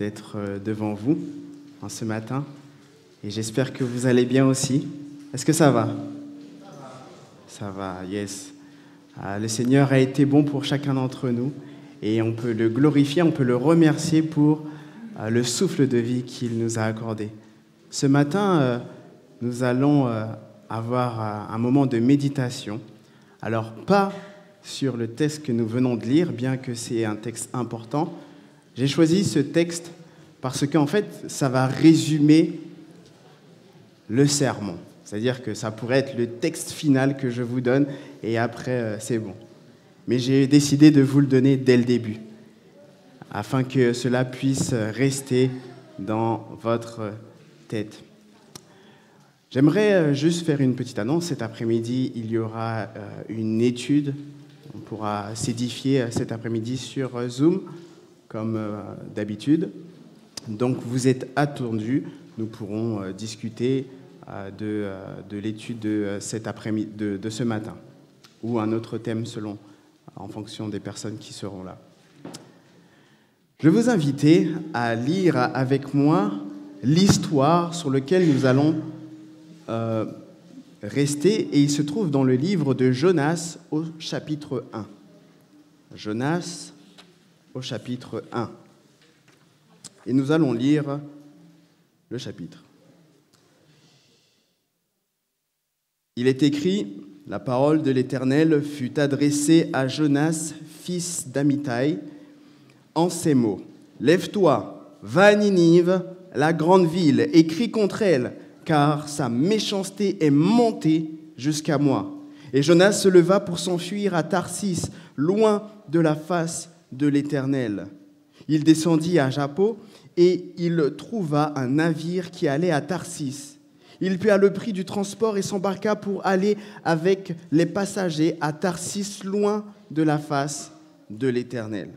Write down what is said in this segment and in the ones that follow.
d'être devant vous en ce matin et j'espère que vous allez bien aussi. Est-ce que ça va? Ça va, yes. Le Seigneur a été bon pour chacun d'entre nous et on peut le glorifier, on peut le remercier pour le souffle de vie qu'il nous a accordé. Ce matin, nous allons avoir un moment de méditation. Alors, pas sur le texte que nous venons de lire, bien que c'est un texte important. J'ai choisi ce texte parce qu'en fait, ça va résumer le sermon. C'est-à-dire que ça pourrait être le texte final que je vous donne et après, c'est bon. Mais j'ai décidé de vous le donner dès le début, afin que cela puisse rester dans votre tête. J'aimerais juste faire une petite annonce. Cet après-midi, il y aura une étude. On pourra s'édifier cet après-midi sur Zoom, comme d'habitude. Donc, vous êtes attendus. Nous pourrons discuter de l'étude de cet après-midi, de ce matin, ou un autre thème en fonction des personnes qui seront là. Je vous invite à lire avec moi l'histoire sur laquelle nous allons rester, et il se trouve dans le livre de Jonas au chapitre 1. Jonas au chapitre 1. Et nous allons lire le chapitre. Il est écrit: la parole de l'Éternel fut adressée à Jonas, fils d'Amittai, en ces mots: Lève-toi, va à Ninive, la grande ville, et crie contre elle, car sa méchanceté est montée jusqu'à moi. Et Jonas se leva pour s'enfuir à Tarsis, loin de la face de l'Éternel. Il descendit à Joppo, et il trouva un navire qui allait à Tarsis. Il paya le prix du transport et s'embarqua pour aller avec les passagers à Tarsis, loin de la face de l'Éternel.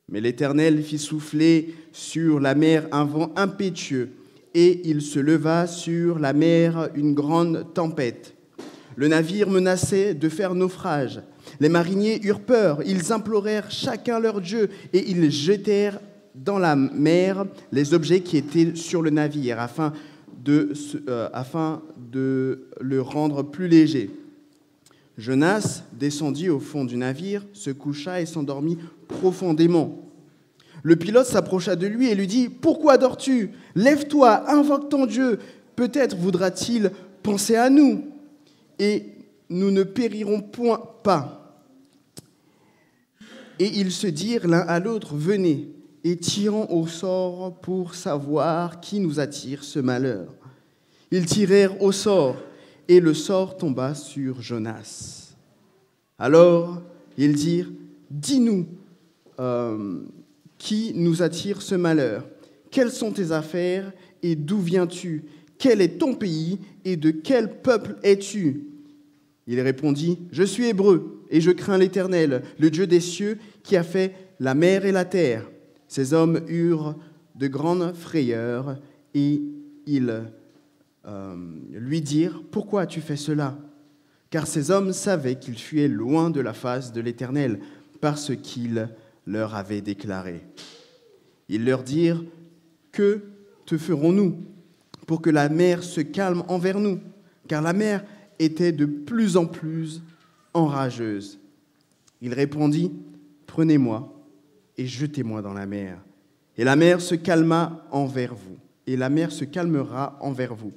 Mais l'Éternel fit souffler sur la mer un vent impétueux, et il se leva sur la mer une grande tempête. Le navire menaçait de faire naufrage. Les mariniers eurent peur, ils implorèrent chacun leur Dieu, et ils jetèrent dans la mer les objets qui étaient sur le navire, afin de le rendre plus léger. Jonas descendit au fond du navire, se coucha et s'endormit profondément. Le pilote s'approcha de lui et lui dit: « Pourquoi dors-tu? Lève-toi, invoque ton Dieu. Peut-être voudra-t-il penser à nous, et nous ne périrons point pas. » Et ils se dirent l'un à l'autre: « Venez, et tirons au sort pour savoir qui nous attire ce malheur. » Ils tirèrent au sort, et le sort tomba sur Jonas. Alors ils dirent: « Dis-nous, qui nous attire ce malheur? Quelles sont tes affaires et d'où viens-tu? Quel est ton pays et de quel peuple es-tu? » Il répondit: « Je suis hébreu et je crains l'Éternel, le Dieu des cieux qui a fait la mer et la terre. » Ces hommes eurent de grandes frayeurs et ils lui dirent: « Pourquoi as-tu fait cela? » Car ces hommes savaient qu'ils fuyaient loin de la face de l'Éternel par ce qu'il leur avait déclaré. Ils leur dirent: « Que te ferons-nous pour que la mer se calme envers nous? » Car la mer était de plus en plus enrageuse. Il répondit: « Prenez-moi et jetez-moi dans la mer, et la mer se calma envers vous, et la mer se calmera envers vous,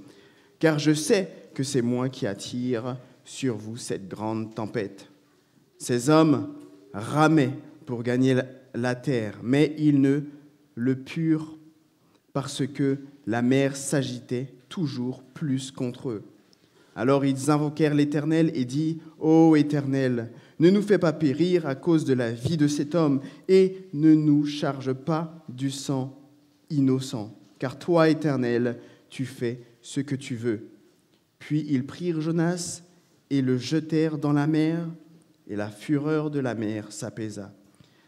car je sais que c'est moi qui attire sur vous cette grande tempête. » Ces hommes ramaient pour gagner la terre, mais ils ne le purent parce que la mer s'agitait toujours plus contre eux. Alors ils invoquèrent l'Éternel et dirent: « Ô Éternel, ne nous fais pas périr à cause de la vie de cet homme, et ne nous charge pas du sang innocent, car toi, Éternel, tu fais ce que tu veux. » Puis ils prirent Jonas et le jetèrent dans la mer, et la fureur de la mer s'apaisa.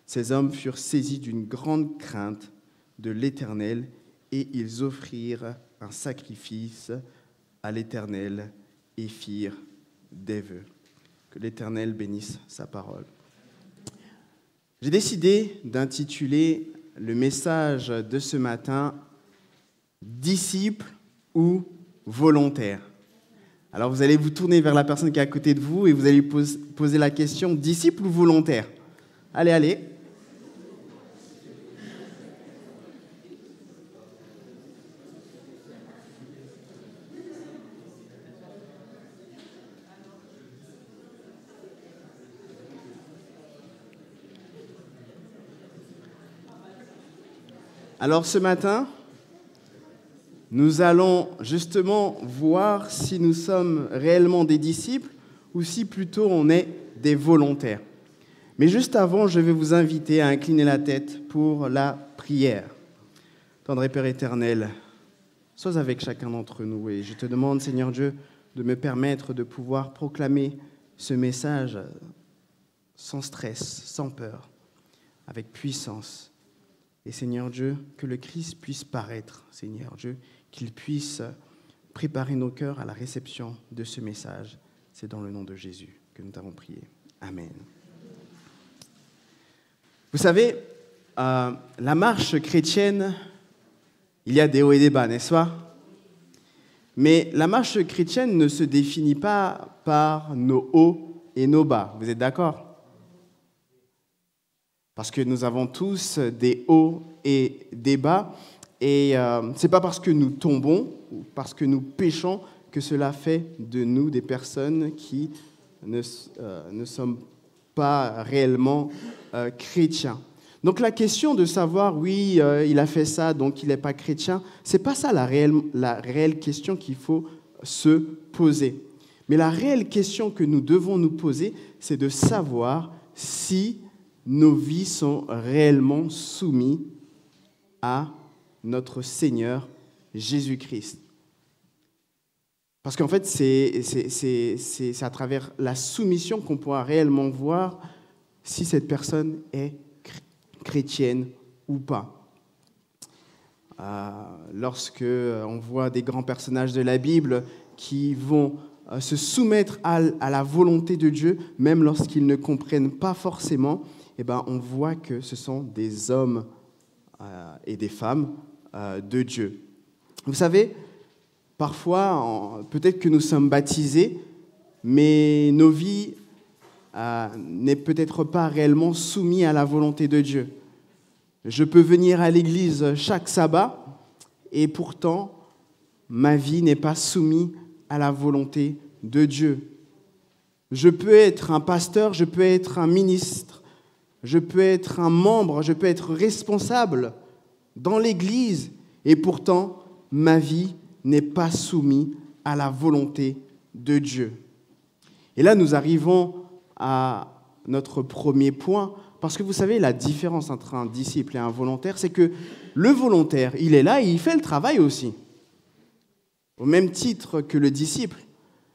Ces hommes furent saisis d'une grande crainte de l'Éternel, et ils offrirent un sacrifice à l'Éternel et firent des vœux. Que l'Éternel bénisse sa parole. J'ai décidé d'intituler le message de ce matin, disciple ou volontaire. Alors vous allez vous tourner vers la personne qui est à côté de vous et vous allez lui poser la question, disciple ou volontaire? Allez. Alors ce matin, nous allons justement voir si nous sommes réellement des disciples ou si plutôt on est des volontaires. Mais juste avant, je vais vous inviter à incliner la tête pour la prière. Tendre et Père éternel, sois avec chacun d'entre nous et je te demande, Seigneur Dieu, de me permettre de pouvoir proclamer ce message sans stress, sans peur, avec puissance. Et Seigneur Dieu, que le Christ puisse paraître, Seigneur Dieu, qu'il puisse préparer nos cœurs à la réception de ce message. C'est dans le nom de Jésus que nous t'avons prié. Amen. Vous savez, la marche chrétienne, il y a des hauts et des bas, n'est-ce pas? Mais la marche chrétienne ne se définit pas par nos hauts et nos bas. Vous êtes d'accord? Parce que nous avons tous des hauts et des bas. Et ce n'est pas parce que nous tombons ou parce que nous péchons que cela fait de nous des personnes qui ne sommes pas réellement chrétiens. Donc la question de savoir, oui, il a fait ça, donc il n'est pas chrétien, ce n'est pas ça la réelle question qu'il faut se poser. Mais la réelle question que nous devons nous poser, c'est de savoir si nos vies sont réellement soumises à notre Seigneur Jésus-Christ. Parce qu'en fait, c'est à travers la soumission qu'on pourra réellement voir si cette personne est chrétienne ou pas. Lorsque on voit des grands personnages de la Bible qui vont se soumettre à la volonté de Dieu, même lorsqu'ils ne comprennent pas forcément, eh ben, on voit que ce sont des hommes et des femmes de Dieu. Vous savez, parfois, peut-être que nous sommes baptisés, mais nos vies n'est peut-être pas réellement soumises à la volonté de Dieu. Je peux venir à l'église chaque sabbat, et pourtant, ma vie n'est pas soumise à la volonté de Dieu. Je peux être un pasteur, je peux être un ministre, je peux être un membre, je peux être responsable dans l'église, et pourtant, ma vie n'est pas soumise à la volonté de Dieu. Et là, nous arrivons à notre premier point, parce que vous savez, la différence entre un disciple et un volontaire, c'est que le volontaire, il est là et il fait le travail aussi, au même titre que le disciple.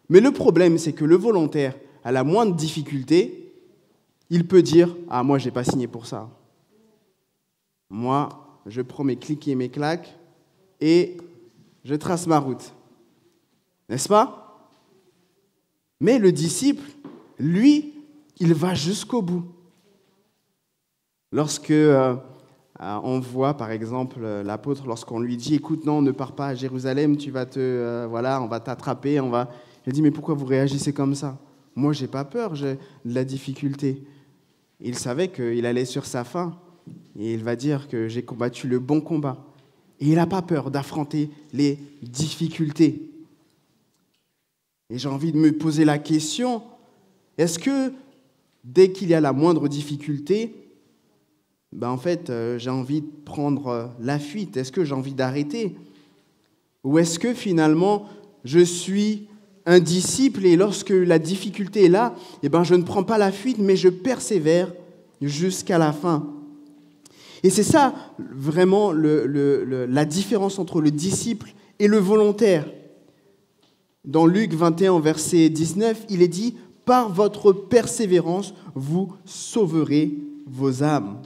Mais le problème, c'est que le volontaire, à la moindre difficulté, il peut dire « Ah, moi, je n'ai pas signé pour ça. Moi, je prends mes clics et mes claques et je trace ma route. » N'est-ce pas? Mais le disciple, lui, il va jusqu'au bout. Lorsque on voit, par exemple, l'apôtre, lorsqu'on lui dit « Écoute, non, ne pars pas à Jérusalem, tu vas on va t'attraper. » Il dit « Mais pourquoi vous réagissez comme ça? Moi, je n'ai pas peur de la difficulté. » Il savait qu'il allait sur sa fin et il va dire que j'ai combattu le bon combat. Et il n'a pas peur d'affronter les difficultés. Et j'ai envie de me poser la question, est-ce que dès qu'il y a la moindre difficulté, en fait, j'ai envie de prendre la fuite? Est-ce que j'ai envie d'arrêter? Ou est-ce que finalement, je suis un disciple et lorsque la difficulté est là, je ne prends pas la fuite, mais je persévère jusqu'à la fin. Et c'est ça vraiment la différence entre le disciple et le volontaire. Dans Luc 21, verset 19, il est dit « Par votre persévérance, vous sauverez vos âmes ».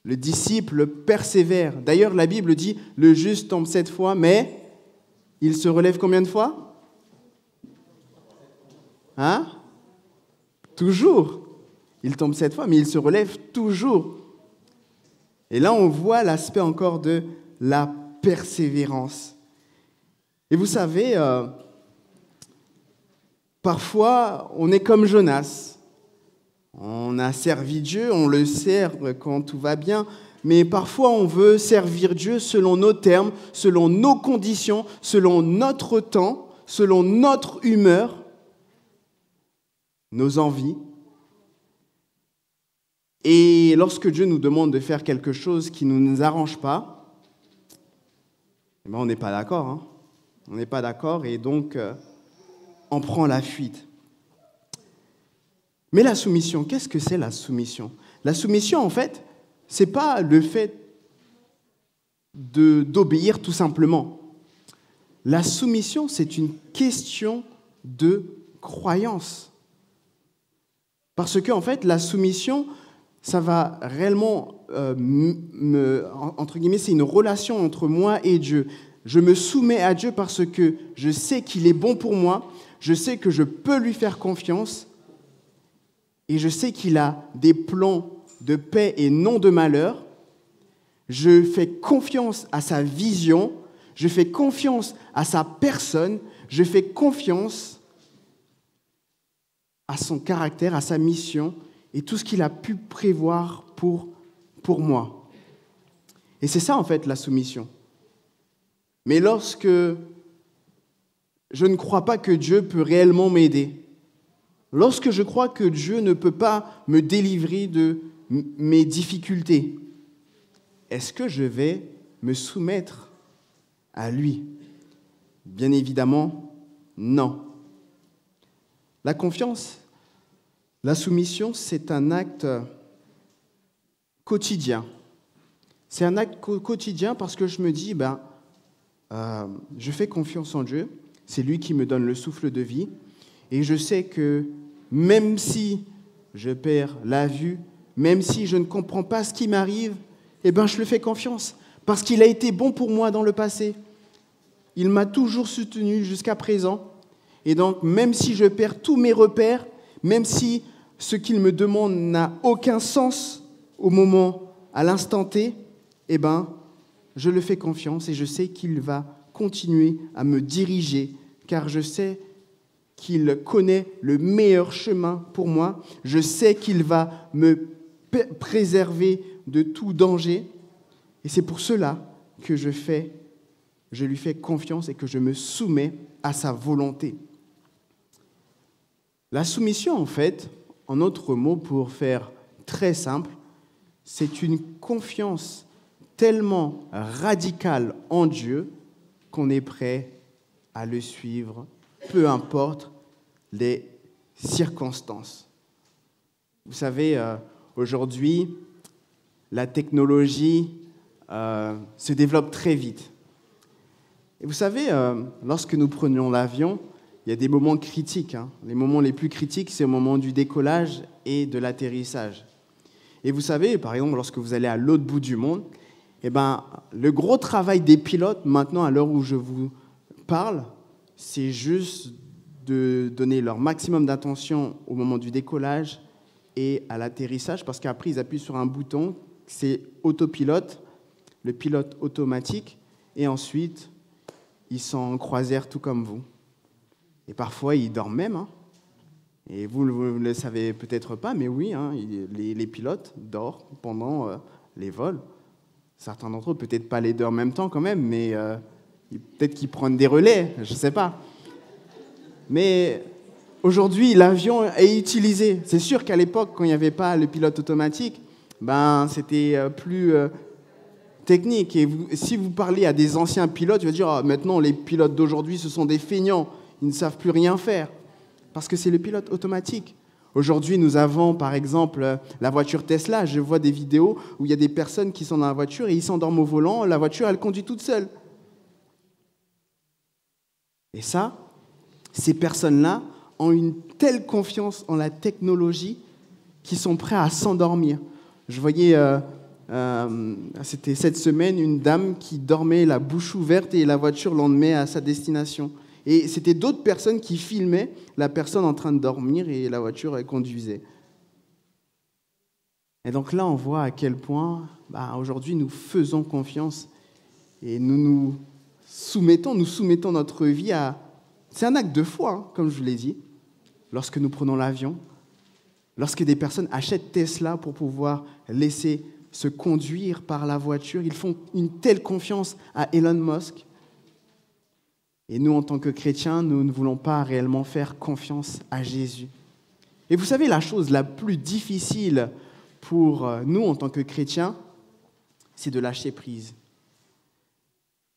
Le disciple persévère. D'ailleurs, la Bible dit « Le juste tombe 7 fois, mais il se relève combien de fois ?» Toujours. Il tombe 7 fois, mais il se relève toujours. Et là, on voit l'aspect encore de la persévérance. Et vous savez, parfois, on est comme Jonas. On a servi Dieu, on le sert quand tout va bien, mais parfois on veut servir Dieu selon nos termes, selon nos conditions, selon notre temps, selon notre humeur, nos envies. Et lorsque Dieu nous demande de faire quelque chose qui ne nous arrange pas, eh bien, on n'est pas d'accord. Hein. On n'est pas d'accord et donc on prend la fuite. Mais la soumission, qu'est-ce que c'est la soumission? La soumission, en fait, ce n'est pas le fait d'obéir tout simplement. La soumission, c'est une question de croyance. Parce que, en fait, la soumission, ça va réellement, entre guillemets, c'est une relation entre moi et Dieu. Je me soumets à Dieu parce que je sais qu'il est bon pour moi, je sais que je peux lui faire confiance et je sais qu'il a des plans de paix et non de malheur. Je fais confiance à sa vision, je fais confiance à sa personne, je fais confiance à son caractère, à sa mission et tout ce qu'il a pu prévoir pour moi. Et c'est ça en fait la soumission. Mais lorsque je ne crois pas que Dieu peut réellement m'aider, lorsque je crois que Dieu ne peut pas me délivrer de mes difficultés, est-ce que je vais me soumettre à lui? Bien évidemment, non. La confiance, la soumission, c'est un acte quotidien. C'est un acte quotidien parce que je me dis, je fais confiance en Dieu, c'est lui qui me donne le souffle de vie, et je sais que même si je perds la vue, même si je ne comprends pas ce qui m'arrive, je le fais confiance, parce qu'il a été bon pour moi dans le passé. Il m'a toujours soutenu jusqu'à présent, et donc même si je perds tous mes repères, même si ce qu'il me demande n'a aucun sens au moment, à l'instant T, je le fais confiance et je sais qu'il va continuer à me diriger, car je sais qu'il connaît le meilleur chemin pour moi. Je sais qu'il va me préserver de tout danger. Et c'est pour cela que je lui fais confiance et que je me soumets à sa volonté. La soumission, en fait, en autres mots, pour faire très simple, c'est une confiance tellement radicale en Dieu qu'on est prêt à le suivre, peu importe les circonstances. Vous savez, aujourd'hui, la technologie se développe très vite. Et vous savez, lorsque nous prenions l'avion, il y a des moments critiques. Les moments les plus critiques, c'est au moment du décollage et de l'atterrissage. Et vous savez, par exemple, lorsque vous allez à l'autre bout du monde, le gros travail des pilotes, maintenant, à l'heure où je vous parle, c'est juste de donner leur maximum d'attention au moment du décollage et à l'atterrissage, parce qu'après, ils appuient sur un bouton, c'est autopilote, le pilote automatique, et ensuite, ils sont en croisière tout comme vous. Et parfois, ils dorment même. Et vous ne le savez peut-être pas, mais oui, les pilotes dorment pendant les vols. Certains d'entre eux, peut-être pas les deux en même temps quand même, mais peut-être qu'ils prennent des relais, je ne sais pas. Mais aujourd'hui, l'avion est utilisé. C'est sûr qu'à l'époque, quand il n'y avait pas le pilote automatique, c'était plus technique. Et si vous parlez à des anciens pilotes, ils vont dire maintenant, les pilotes d'aujourd'hui, ce sont des feignants. Ils ne savent plus rien faire. Parce que c'est le pilote automatique. Aujourd'hui, nous avons, par exemple, la voiture Tesla. Je vois des vidéos où il y a des personnes qui sont dans la voiture et ils s'endorment au volant. La voiture, elle conduit toute seule. Et ça, ces personnes-là ont une telle confiance en la technologie qu'ils sont prêts à s'endormir. Je voyais, c'était cette semaine, une dame qui dormait la bouche ouverte et la voiture l'emmenait à sa destination. Et c'était d'autres personnes qui filmaient la personne en train de dormir et la voiture, elle conduisait. Et donc là, on voit à quel point, aujourd'hui, nous faisons confiance et nous soumettons notre vie à... C'est un acte de foi, hein, comme je vous l'ai dit, lorsque nous prenons l'avion, lorsque des personnes achètent Tesla pour pouvoir laisser se conduire par la voiture, ils font une telle confiance à Elon Musk. Et nous, en tant que chrétiens, nous ne voulons pas réellement faire confiance à Jésus. Et vous savez, la chose la plus difficile pour nous, en tant que chrétiens, c'est de lâcher prise.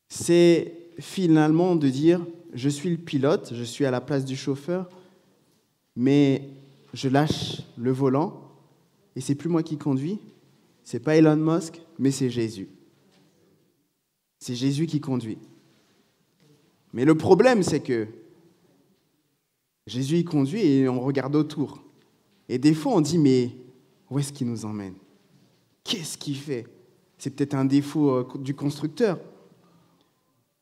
C'est finalement de dire, je suis le pilote, je suis à la place du chauffeur, mais je lâche le volant et c'est plus moi qui conduis, c'est pas Elon Musk, mais c'est Jésus. C'est Jésus qui conduit. Mais le problème, c'est que Jésus il conduit et on regarde autour. Et des fois, on dit, mais où est-ce qu'il nous emmène? Qu'est-ce qu'il fait? C'est peut-être un défaut du constructeur.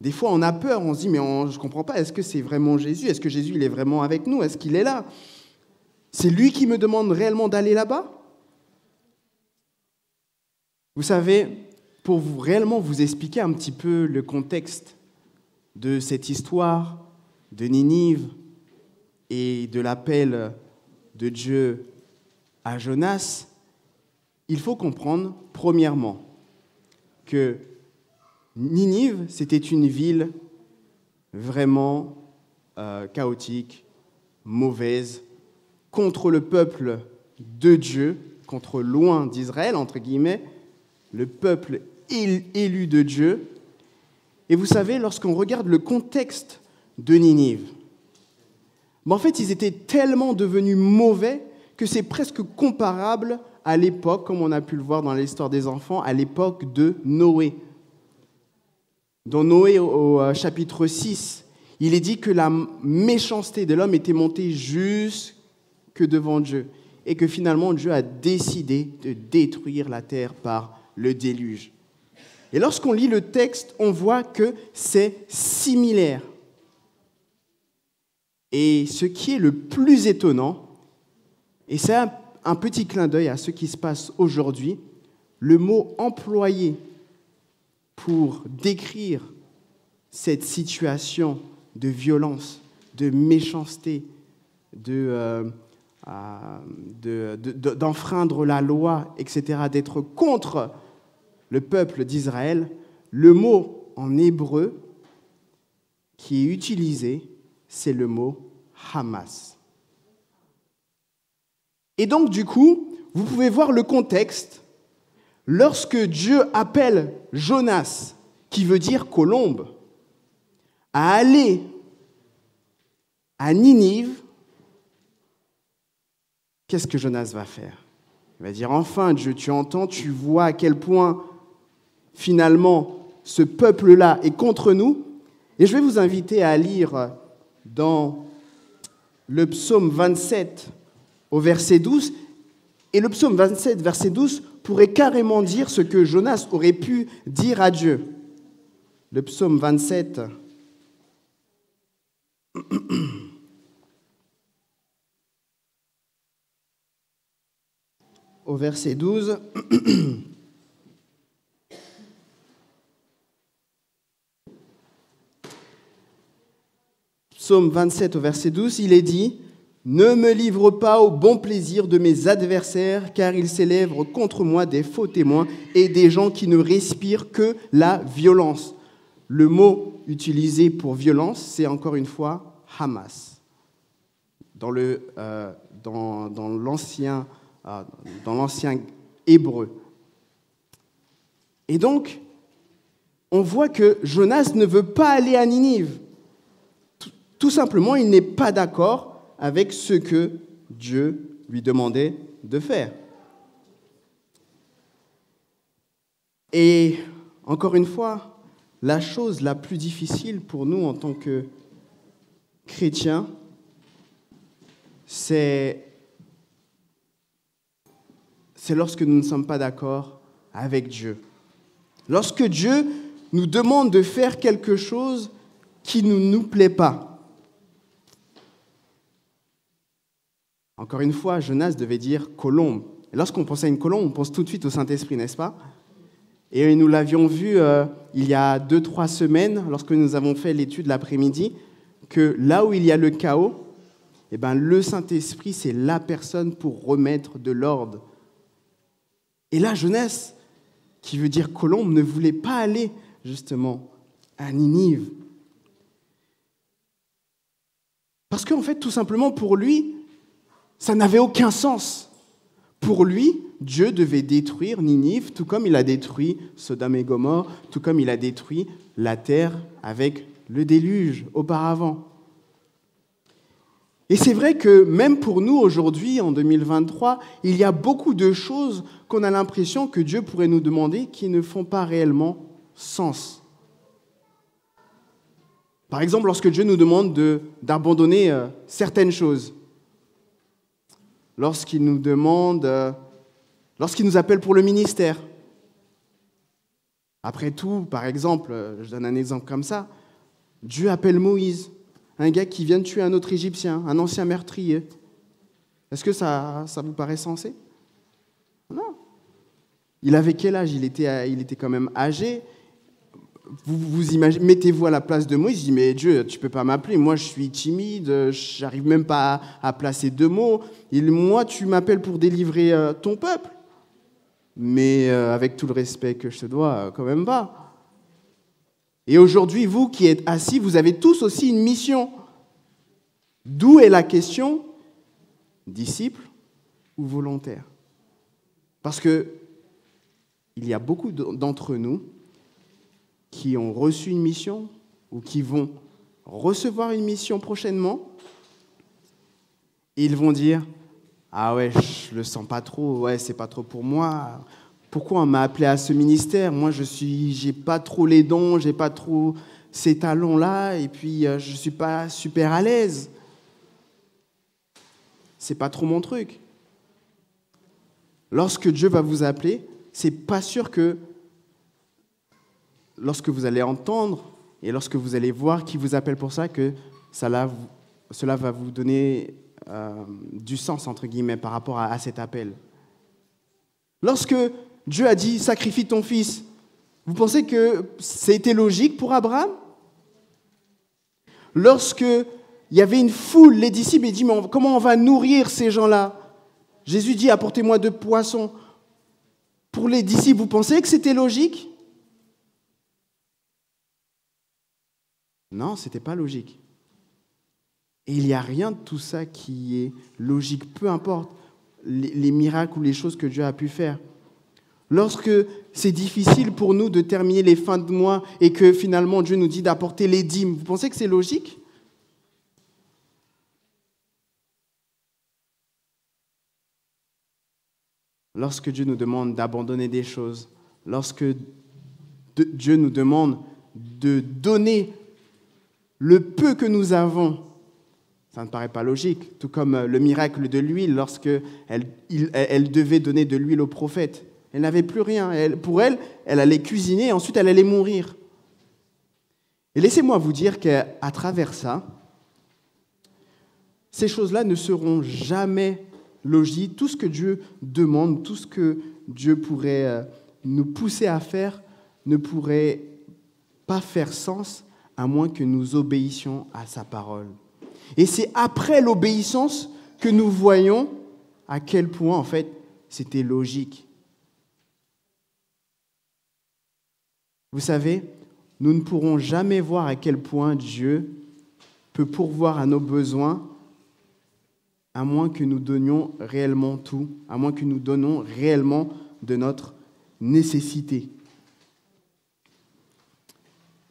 Des fois, on a peur, on se dit, mais je ne comprends pas, est-ce que c'est vraiment Jésus? Est-ce que Jésus il est vraiment avec nous? Est-ce qu'il est là? C'est lui qui me demande réellement d'aller là-bas? Vous savez, pour réellement vous expliquer un petit peu le contexte de cette histoire de Ninive et de l'appel de Dieu à Jonas, il faut comprendre, premièrement, que Ninive, c'était une ville vraiment chaotique, mauvaise, contre le peuple de Dieu, contre loin d'Israël, entre guillemets, le peuple élu de Dieu. Et vous savez, lorsqu'on regarde le contexte de Ninive, en fait, ils étaient tellement devenus mauvais que c'est presque comparable à l'époque, comme on a pu le voir dans l'histoire des enfants, à l'époque de Noé. Dans Noé, au chapitre 6, il est dit que la méchanceté de l'homme était montée jusque devant Dieu et que finalement Dieu a décidé de détruire la terre par le déluge. Et lorsqu'on lit le texte, on voit que c'est similaire. Et ce qui est le plus étonnant, et c'est un petit clin d'œil à ce qui se passe aujourd'hui, le mot employé pour décrire cette situation de violence, de méchanceté, d'enfreindre la loi, etc., d'être contre le peuple d'Israël, le mot en hébreu qui est utilisé, c'est le mot Hamas. Et donc, du coup, vous pouvez voir le contexte. Lorsque Dieu appelle Jonas, qui veut dire colombe, à aller à Ninive, qu'est-ce que Jonas va faire? Il va dire, enfin Dieu, tu entends, tu vois à quel point finalement ce peuple-là est contre nous. Et je vais vous inviter à lire dans le psaume 27 au verset 12. Et le psaume 27, verset 12, pourrait carrément dire ce que Jonas aurait pu dire à Dieu. Le psaume 27, au verset 12. Psaume 27 au verset 12, il est dit « Ne me livre pas au bon plaisir de mes adversaires, car ils s'élèvent contre moi des faux témoins et des gens qui ne respirent que la violence. » Le mot utilisé pour violence, c'est encore une fois « Hamas ». Dans l'ancien hébreu. Et donc, on voit que Jonas ne veut pas aller à Ninive. Tout simplement, il n'est pas d'accord avec ce que Dieu lui demandait de faire. Et encore une fois, la chose la plus difficile pour nous en tant que chrétiens, c'est lorsque nous ne sommes pas d'accord avec Dieu. Lorsque Dieu nous demande de faire quelque chose qui ne nous plaît pas. Encore une fois, Jonas devait dire colombe. Et lorsqu'on pense à une colombe, on pense tout de suite au Saint-Esprit, n'est-ce pas? Et nous l'avions vu il y a 2-3 semaines, lorsque nous avons fait l'étude l'après-midi, que là où il y a le chaos, eh ben, le Saint-Esprit, c'est la personne pour remettre de l'ordre. Et la jeunesse, qui veut dire colombe, ne voulait pas aller justement à Ninive. Parce qu'en fait, tout simplement, pour lui, ça n'avait aucun sens. Pour lui, Dieu devait détruire Ninive, tout comme il a détruit Sodome et Gomorrhe, tout comme il a détruit la terre avec le déluge auparavant. Et c'est vrai que même pour nous aujourd'hui, en 2023, il y a beaucoup de choses qu'on a l'impression que Dieu pourrait nous demander qui ne font pas réellement sens. Par exemple, lorsque Dieu nous demande d'abandonner certaines choses, lorsqu'il nous appelle pour le ministère. Après tout, par exemple, je donne un exemple comme ça, Dieu appelle Moïse, un gars qui vient de tuer un autre Égyptien, un ancien meurtrier. Est-ce que ça vous paraît sensé? Non. Il avait quel âge? Il était quand même âgé. Vous imaginez, mettez-vous à la place de Moïse, il dit, mais Dieu, tu ne peux pas m'appeler, moi je suis timide, je n'arrive même pas à placer 2 mots. Moi, tu m'appelles pour délivrer ton peuple. Mais avec tout le respect que je te dois, quand même pas. Et aujourd'hui, vous qui êtes assis, vous avez tous aussi une mission. D'où est la question, disciple ou volontaire? Parce que il y a beaucoup d'entre nous qui ont reçu une mission ou qui vont recevoir une mission prochainement. Et ils vont dire, ah ouais, je le sens pas trop, ouais, c'est pas trop pour moi. Pourquoi on m'a appelé à ce ministère? Moi, j'ai pas trop les dons, j'ai pas trop ces talents-là, et puis je suis pas super à l'aise. C'est pas trop mon truc. Lorsque Dieu va vous appeler, c'est pas sûr que lorsque vous allez entendre et lorsque vous allez voir qui vous appelle pour ça, que cela va vous donner du sens, entre guillemets, par rapport à cet appel. Lorsque Dieu a dit « sacrifie ton fils », vous pensez que c'était logique pour Abraham? Lorsque il y avait une foule, les disciples, ils disent « mais comment on va nourrir ces gens-là » Jésus dit « apportez-moi 2 poissons ». Pour les disciples, vous pensez que c'était logique? Non, ce n'était pas logique. Et il n'y a rien de tout ça qui est logique, peu importe les miracles ou les choses que Dieu a pu faire. Lorsque c'est difficile pour nous de terminer les fins de mois et que finalement Dieu nous dit d'apporter les dîmes, vous pensez que c'est logique? Lorsque Dieu nous demande d'abandonner des choses, lorsque Dieu nous demande de donner le peu que nous avons, ça ne paraît pas logique, tout comme le miracle de l'huile, lorsqu'elle devait donner de l'huile au prophète. Elle n'avait plus rien. Pour elle, elle allait cuisiner et ensuite elle allait mourir. Et laissez-moi vous dire qu'à travers ça, ces choses-là ne seront jamais logiques. Tout ce que Dieu demande, tout ce que Dieu pourrait nous pousser à faire, ne pourrait pas faire sens à moins que nous obéissions à sa parole. Et c'est après l'obéissance que nous voyons à quel point, en fait, c'était logique. Vous savez, nous ne pourrons jamais voir à quel point Dieu peut pourvoir à nos besoins à moins que nous donnions réellement tout, à moins que nous donnons réellement de notre nécessité.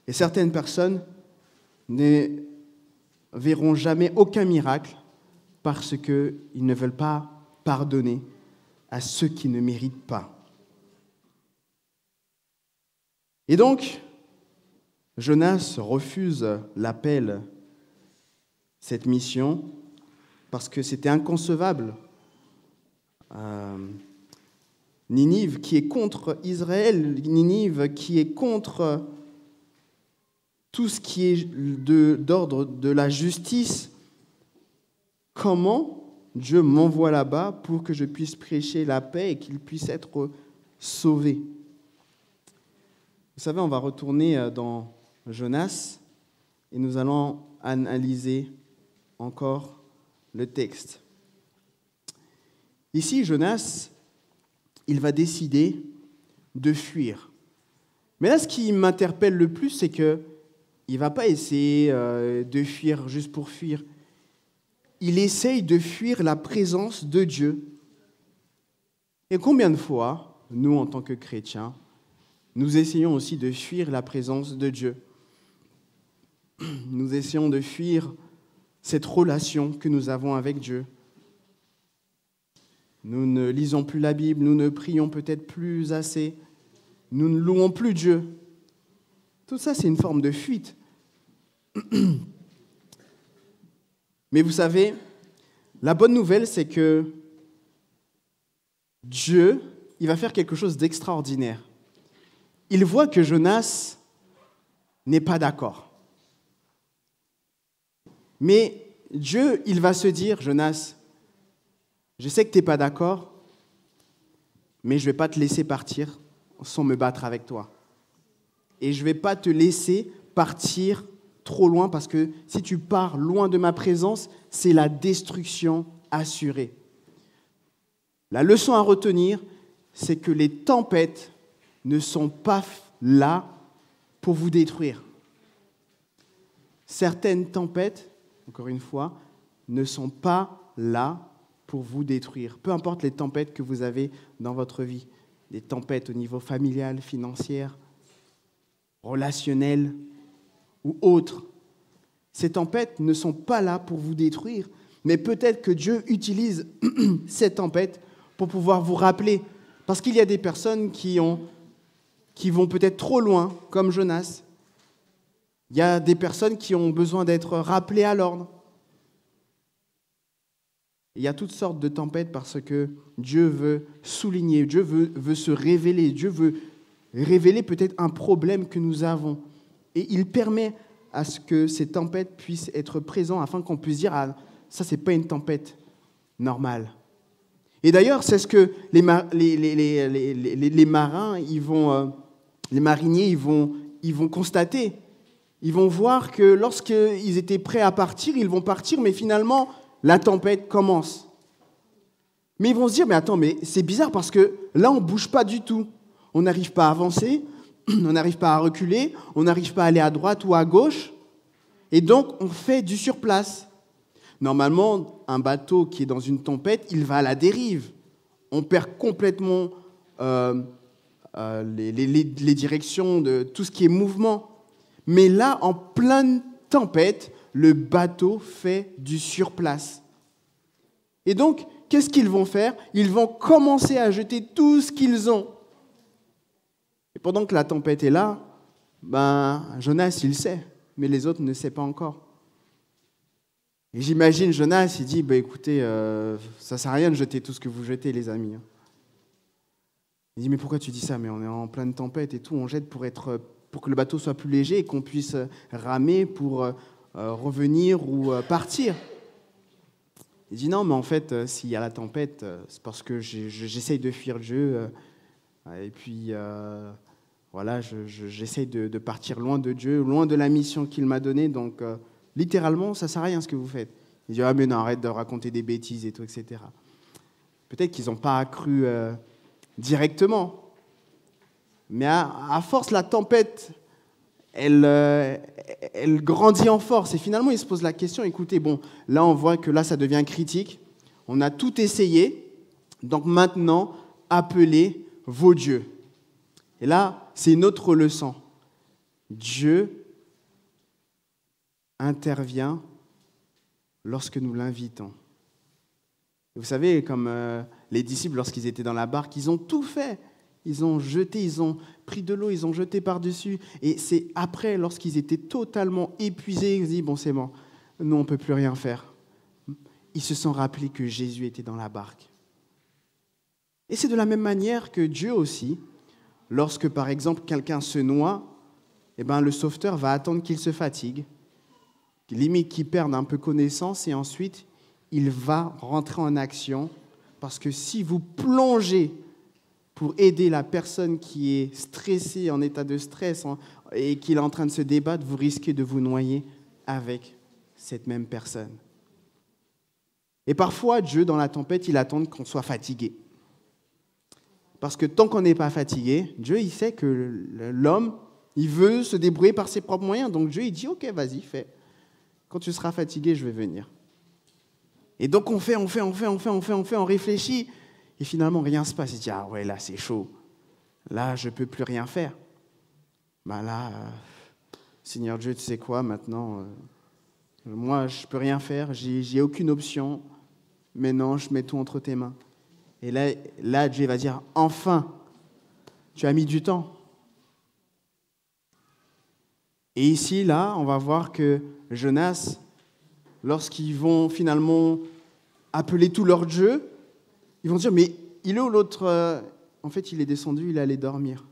Et certaines personnes ne verront jamais aucun miracle parce qu'ils ne veulent pas pardonner à ceux qui ne méritent pas. Et donc, Jonas refuse l'appel, cette mission, parce que c'était inconcevable. Ninive qui est contre Israël, Ninive qui est contre tout ce qui est d'ordre de la justice. Comment Dieu m'envoie là-bas pour que je puisse prêcher la paix et qu'il puisse être sauvé. Vous savez, on va retourner dans Jonas et nous allons analyser encore le texte. Ici, Jonas, il va décider de fuir. Mais là, ce qui m'interpelle le plus, c'est qu'il ne va pas essayer de fuir juste pour fuir. Il essaye de fuir la présence de Dieu. Et combien de fois, nous, en tant que chrétiens, nous essayons aussi de fuir la présence de Dieu. Nous essayons de fuir cette relation que nous avons avec Dieu. Nous ne lisons plus la Bible, nous ne prions peut-être plus assez, nous ne louons plus Dieu. Tout ça, c'est une forme de fuite. Mais vous savez, la bonne nouvelle, c'est que Dieu, il va faire quelque chose d'extraordinaire. Il voit que Jonas n'est pas d'accord. Mais Dieu, il va se dire, Jonas, je sais que tu n'es pas d'accord, mais je ne vais pas te laisser partir sans me battre avec toi. Et je ne vais pas te laisser partir trop loin, parce que si tu pars loin de ma présence, c'est la destruction assurée. La leçon à retenir, c'est que les tempêtes ne sont pas là pour vous détruire. Certaines tempêtes, encore une fois, ne sont pas là pour vous détruire. Peu importe les tempêtes que vous avez dans votre vie, des tempêtes au niveau familial, financier, relationnel ou autres. Ces tempêtes ne sont pas là pour vous détruire, mais peut-être que Dieu utilise ces tempêtes pour pouvoir vous rappeler. Parce qu'il y a des personnes qui vont peut-être trop loin, comme Jonas. Il y a des personnes qui ont besoin d'être rappelées à l'ordre. Il y a toutes sortes de tempêtes parce que Dieu veut souligner, Dieu veut se révéler, Dieu veut révéler peut-être un problème que nous avons. Et il permet à ce que ces tempêtes puissent être présentes afin qu'on puisse dire « Ah, ça, ce n'est pas une tempête normale ». Et d'ailleurs, c'est ce que les marins, les mariniers, ils vont constater. Ils vont voir que lorsqu'ils étaient prêts à partir, ils vont partir, mais finalement, la tempête commence. Mais ils vont se dire, mais attends, mais c'est bizarre parce que là, on ne bouge pas du tout. On n'arrive pas à avancer, on n'arrive pas à reculer, on n'arrive pas à aller à droite ou à gauche. Et donc, on fait du surplace. Normalement, un bateau qui est dans une tempête, il va à la dérive. On perd complètement les directions de tout ce qui est mouvement. Mais là, en pleine tempête, le bateau fait du surplace. Et donc, qu'est-ce qu'ils vont faire ? Ils vont commencer à jeter tout ce qu'ils ont. Et pendant que la tempête est là, Jonas, il sait, mais les autres ne savent pas encore. Et j'imagine Jonas, il dit, écoutez, ça ne sert à rien de jeter tout ce que vous jetez, les amis. Il dit, mais pourquoi tu dis ça ? Mais on est en pleine tempête et tout, on jette pour que le bateau soit plus léger et qu'on puisse ramer pour revenir ou partir. Il dit, non, mais en fait, s'il y a la tempête, c'est parce que j'essaye de fuir Dieu, et puis voilà, j'essaye de partir loin de Dieu, loin de la mission qu'il m'a donnée, donc littéralement, ça ne sert à rien ce que vous faites. Il dit, ah mais non, arrête de raconter des bêtises et tout, etc. Peut-être qu'ils n'ont pas cru directement, mais à force, la tempête, elle grandit en force. Et finalement, ils se posent la question, écoutez, là, on voit que là, ça devient critique. On a tout essayé, donc maintenant, appelez vos dieux. Et là, c'est une autre leçon. Dieu intervient lorsque nous l'invitons. Vous savez, comme les disciples, lorsqu'ils étaient dans la barque, ils ont tout fait. Ils ont jeté, ils ont pris de l'eau, ils ont jeté par-dessus. Et c'est après, lorsqu'ils étaient totalement épuisés, ils ont dit, bon, c'est bon, nous, on ne peut plus rien faire. Ils se sont rappelés que Jésus était dans la barque. Et c'est de la même manière que Dieu aussi, lorsque, par exemple, quelqu'un se noie, le sauveteur va attendre qu'il se fatigue, limite qu'il perde un peu connaissance, et ensuite, il va rentrer en action, parce que si vous plongez pour aider la personne qui est stressée, en état de stress, et qui est en train de se débattre, vous risquez de vous noyer avec cette même personne. Et parfois, Dieu, dans la tempête, il attend qu'on soit fatigué. Parce que tant qu'on n'est pas fatigué, Dieu, il sait que l'homme, il veut se débrouiller par ses propres moyens. Donc Dieu, il dit, ok, vas-y, fais. Quand tu seras fatigué, je vais venir. Et donc on fait, on réfléchit. Et finalement, rien ne se passe. Il dit, ah ouais, là, c'est chaud. Là, je ne peux plus rien faire. Là, Seigneur Dieu, tu sais quoi, maintenant, moi, je ne peux rien faire, j'ai aucune option. Mais non, je mets tout entre tes mains. Et là, Dieu va dire, enfin, tu as mis du temps. Et ici, là, on va voir que Jonas, lorsqu'ils vont finalement appeler tout leur Dieu, ils vont dire, mais il est où l'autre? En fait, il est descendu, il est allé dormir.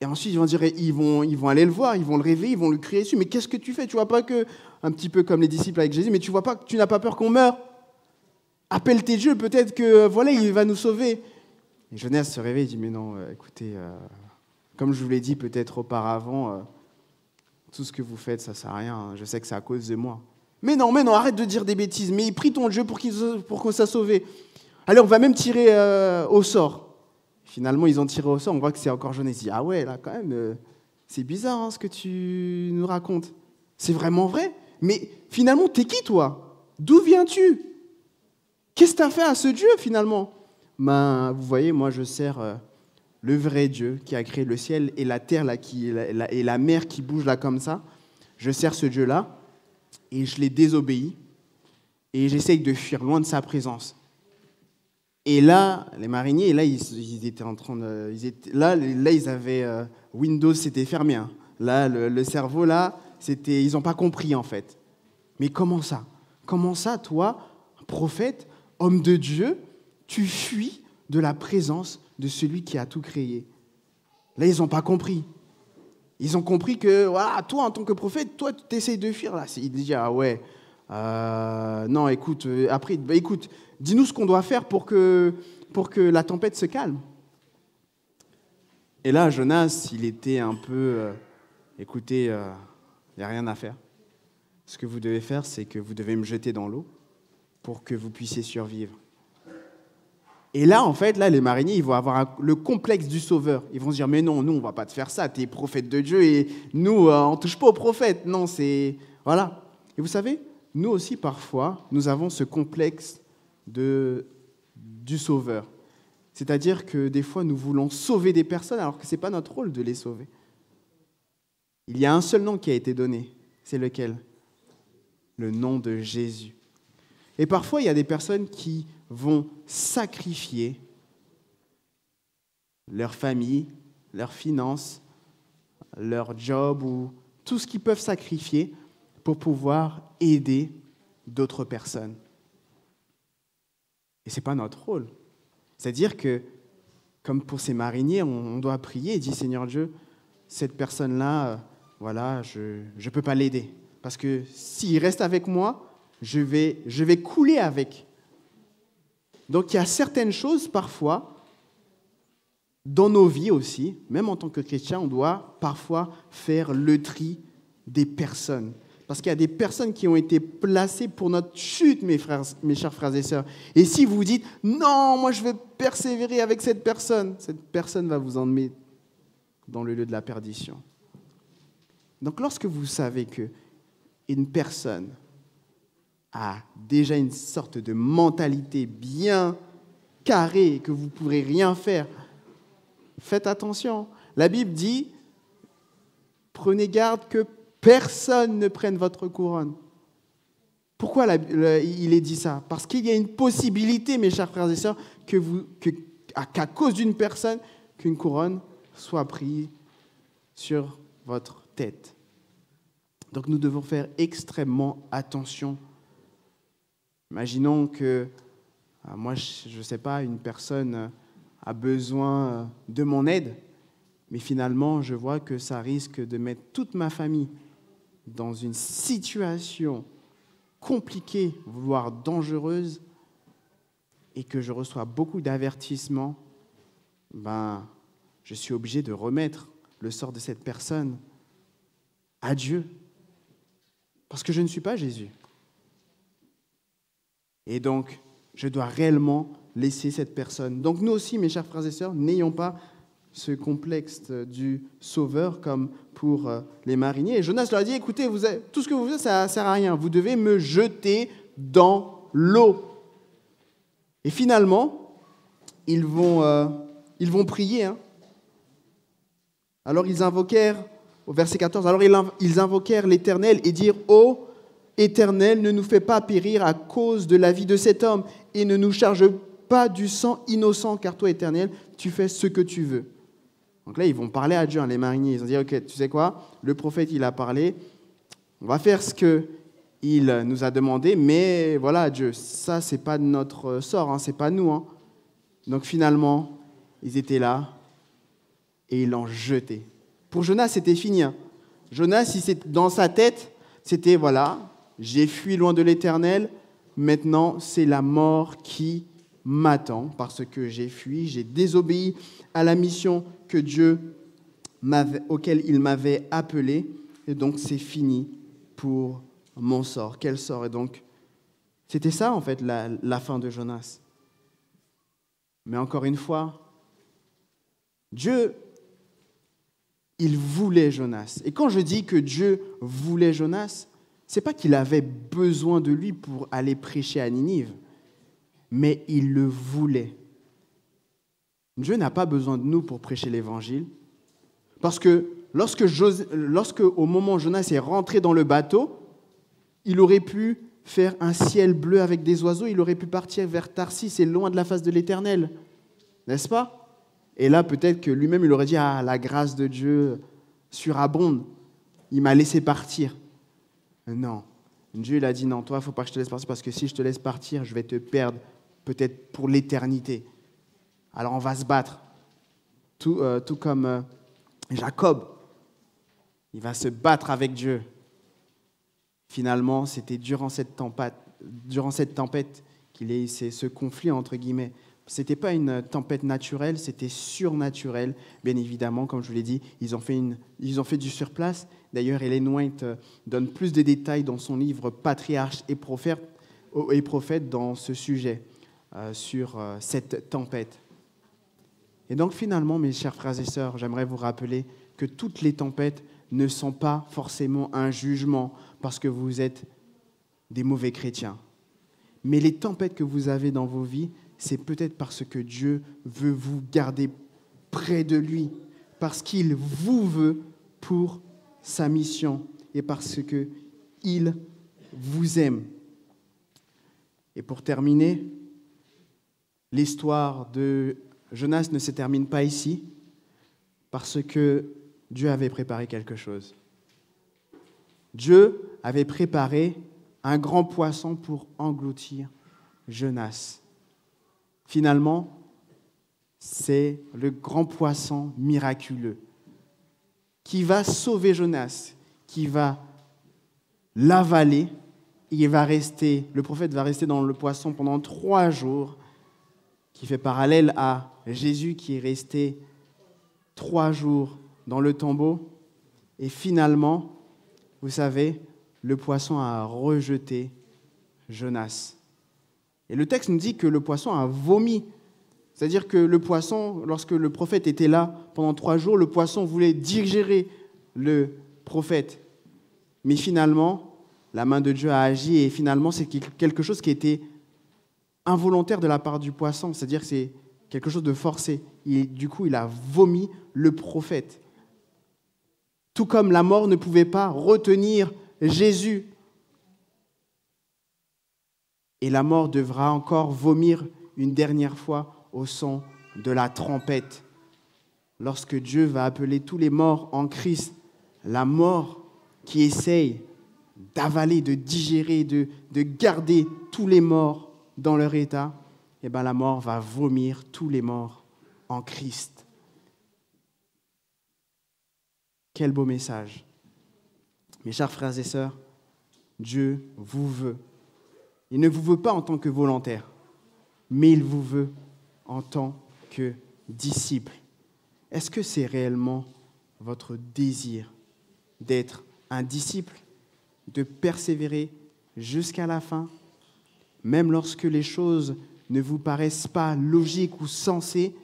Et ensuite, ils vont aller le voir, ils vont le réveiller, ils vont lui crier dessus. Mais qu'est-ce que tu fais? Tu vois pas que, un petit peu comme les disciples avec Jésus, mais tu vois pas que tu n'as pas peur qu'on meure? Appelle tes dieux, peut-être que voilà, il va nous sauver. Et Jonas se réveille et dit, mais non, écoutez, comme je vous l'ai dit peut-être auparavant, tout ce que vous faites, ça ne sert à rien. Je sais que c'est à cause de moi. Mais non, arrête de dire des bêtises. Mais prie ton Dieu pour qu'on soit sauvé. Allez, on va même tirer au sort. Finalement, ils ont tiré au sort. On voit que c'est encore Jonas. Il dit, ah ouais, là, quand même, c'est bizarre ce que tu nous racontes. C'est vraiment vrai. Mais finalement, t'es qui, toi? D'où viens-tu? Qu'est-ce que tu as fait à ce Dieu, finalement? Vous voyez, moi, je sers le vrai Dieu qui a créé le ciel et la terre là, et la mer qui bouge là comme ça. Je sers ce Dieu-là et je l'ai désobéi et j'essaye de fuir loin de sa présence. Et là, les mariniers, là, ils étaient en train de... Là, ils avaient... Windows, c'était fermé. Hein. Là, le cerveau, là, ils n'ont pas compris, en fait. Mais comment ça? Comment ça, toi, prophète, homme de Dieu, tu fuis de la présence de celui qui a tout créé? Là, ils n'ont pas compris. Ils ont compris que, voilà, toi, en tant que prophète, toi, tu essayes de fuir. Là, ils disent, ah ouais, non, écoute, écoute, dis-nous ce qu'on doit faire pour que la tempête se calme. Et là, Jonas, il était un peu, écoutez, il n'y a rien à faire. Ce que vous devez faire, c'est que vous devez me jeter dans l'eau pour que vous puissiez survivre. Et là, en fait, les mariniers, ils vont avoir le complexe du sauveur. Ils vont se dire, mais non, nous, on ne va pas te faire ça. Tu es prophète de Dieu et nous, on ne touche pas aux prophètes. Non, c'est... Voilà. Et vous savez, nous aussi, parfois, nous avons ce complexe du sauveur. C'est-à-dire que des fois, nous voulons sauver des personnes alors que ce n'est pas notre rôle de les sauver. Il y a un seul nom qui a été donné. C'est lequel? Le nom de Jésus. Et parfois, il y a des personnes qui vont sacrifier leur famille, leurs finances, leur job ou tout ce qu'ils peuvent sacrifier pour pouvoir aider d'autres personnes. Et ce n'est pas notre rôle. C'est-à-dire que, comme pour ces mariniers, on doit prier et dire, Seigneur Dieu, cette personne-là, voilà, je ne peux pas l'aider. Parce que s'il reste avec moi, je vais couler avec. Donc il y a certaines choses, parfois, dans nos vies aussi, même en tant que chrétien, on doit parfois faire le tri des personnes. Parce qu'il y a des personnes qui ont été placées pour notre chute, mes chers frères et sœurs. Et si vous dites, non, moi je vais persévérer avec cette personne va vous emmener dans le lieu de la perdition. Donc lorsque vous savez qu'une personne a déjà une sorte de mentalité bien carrée et que vous ne pourrez rien faire, faites attention. La Bible dit, prenez garde que personne ne prenne votre couronne. Pourquoi il est dit ça? Parce qu'il y a une possibilité, mes chers frères et sœurs, qu'à cause d'une personne, qu'une couronne soit prise sur votre tête. Donc nous devons faire extrêmement attention. Imaginons que, moi, je ne sais pas, une personne a besoin de mon aide, mais finalement, je vois que ça risque de mettre toute ma famille dans une situation compliquée, voire dangereuse, et que je reçois beaucoup d'avertissements, je suis obligé de remettre le sort de cette personne à Dieu, parce que je ne suis pas Jésus. Et donc, je dois réellement laisser cette personne. Donc nous aussi, mes chers frères et sœurs, n'ayons pas ce complexe du sauveur comme pour les mariniers. Et Jonas leur a dit, écoutez, tout ce que vous faites, ça ne sert à rien. Vous devez me jeter dans l'eau. Et finalement, ils vont prier. Alors ils invoquèrent, au verset 14, alors ils invoquèrent l'Éternel et dirent, ô Éternel, ne nous fais pas périr à cause de la vie de cet homme et ne nous charge pas du sang innocent, car toi, Éternel, tu fais ce que tu veux. Donc là, ils vont parler à Dieu, les mariniers. Ils vont dire, ok, tu sais quoi, le prophète, il a parlé, on va faire ce qu'il nous a demandé, mais voilà, Dieu, ça, c'est pas notre sort, c'est pas nous. Donc finalement, ils étaient là et ils l'ont jeté. Pour Jonas, c'était fini. Jonas, dans sa tête, c'était, voilà, j'ai fui loin de l'Éternel, maintenant c'est la mort qui m'attend parce que j'ai fui, j'ai désobéi à la mission que auquel il m'avait appelé, et donc c'est fini pour mon sort. Quel sort? Et donc, c'était ça en fait la fin de Jonas. Mais encore une fois, Dieu, il voulait Jonas. Et quand je dis que Dieu voulait Jonas, c'est pas qu'il avait besoin de lui pour aller prêcher à Ninive, mais il le voulait. Dieu n'a pas besoin de nous pour prêcher l'évangile, parce que lorsque au moment où Jonas est rentré dans le bateau, il aurait pu faire un ciel bleu avec des oiseaux, il aurait pu partir vers Tarsis et loin de la face de l'Éternel, n'est-ce pas? Et là, peut-être que lui-même, il aurait dit, la grâce de Dieu surabonde, il m'a laissé partir. Non, Dieu il a dit non, toi, il ne faut pas que je te laisse partir parce que si je te laisse partir, je vais te perdre peut-être pour l'éternité. Alors on va se battre, tout comme Jacob, il va se battre avec Dieu. Finalement, c'était durant cette tempête qu'il y a eu ce conflit entre guillemets. Ce n'était pas une tempête naturelle, c'était surnaturel, bien évidemment, comme je vous l'ai dit, ils ont fait du surplace. D'ailleurs, Ellen White donne plus de détails dans son livre « Patriarches et prophètes » dans ce sujet, sur cette tempête. Et donc finalement, mes chers frères et sœurs, j'aimerais vous rappeler que toutes les tempêtes ne sont pas forcément un jugement parce que vous êtes des mauvais chrétiens. Mais les tempêtes que vous avez dans vos vies, c'est peut-être parce que Dieu veut vous garder près de lui, parce qu'il vous veut pour sa mission et parce qu'il vous aime. Et pour terminer, l'histoire de Jonas ne se termine pas ici, parce que Dieu avait préparé quelque chose. Dieu avait préparé un grand poisson pour engloutir Jonas. Finalement, c'est le grand poisson miraculeux qui va sauver Jonas, qui va l'avaler. Le prophète va rester dans le poisson pendant 3 jours, qui fait parallèle à Jésus qui est resté 3 jours dans le tombeau. Et finalement, vous savez, le poisson a rejeté Jonas. Et le texte nous dit que le poisson a vomi. C'est-à-dire que le poisson, lorsque le prophète était là pendant 3 jours, le poisson voulait digérer le prophète. Mais finalement, la main de Dieu a agi et finalement, c'est quelque chose qui était involontaire de la part du poisson. C'est-à-dire que c'est quelque chose de forcé. Et du coup, il a vomi le prophète. Tout comme la mort ne pouvait pas retenir Jésus. Et la mort devra encore vomir une dernière fois au son de la trompette. Lorsque Dieu va appeler tous les morts en Christ, la mort qui essaye d'avaler, de digérer, de garder tous les morts dans leur état, eh bien la mort va vomir tous les morts en Christ. Quel beau message. Mes chers frères et sœurs, Dieu vous veut Il ne vous veut pas en tant que volontaire, mais il vous veut en tant que disciple. Est-ce que c'est réellement votre désir d'être un disciple, de persévérer jusqu'à la fin, même lorsque les choses ne vous paraissent pas logiques ou sensées,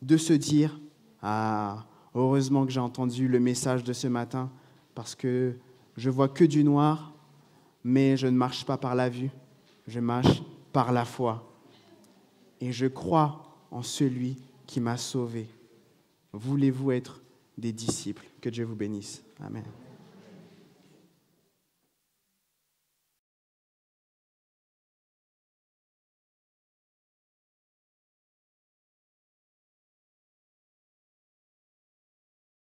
de se dire « Ah, heureusement que j'ai entendu le message de ce matin, parce que je vois que du noir, mais je ne marche pas par la vue, je marche par la foi. Et je crois en celui qui m'a sauvé. » Voulez-vous être des disciples? Que Dieu vous bénisse. Amen.